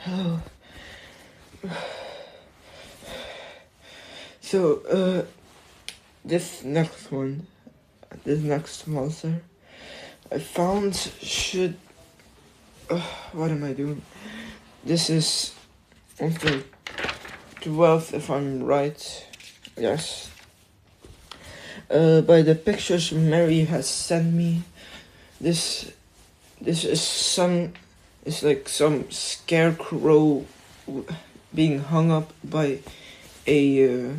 Hello. So, this next monster I found should. What am I doing? This is on the 12th, if I'm right. Yes. By the pictures Mary has sent me, this is it's like some scarecrow being hung up by a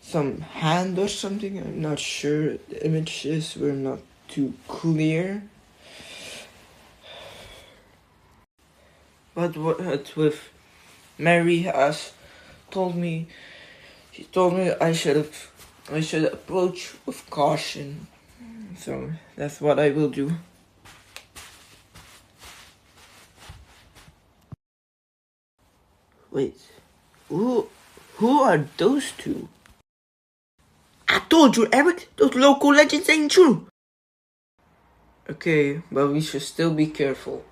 some hand or something. I'm not sure. The images were not too clear. But what with Mary has told me, she told me I should approach with caution. So that's what I will do. Wait, who are those two? I told you, Eric, those local legends ain't true. Okay, but we should still be careful.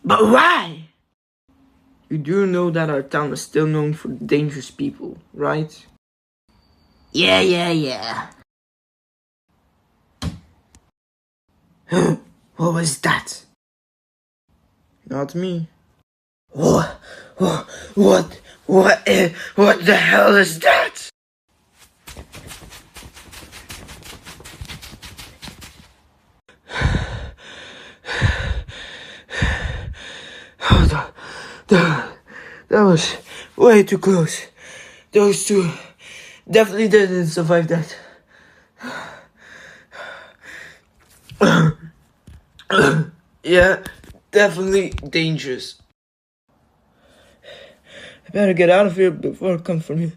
But why? You do know that our town is still known for dangerous people, right? Yeah. What was that? Not me. What the hell is that? That was way too close. Those two definitely didn't survive that. Yeah, definitely dangerous. I better get out of here before it comes from you.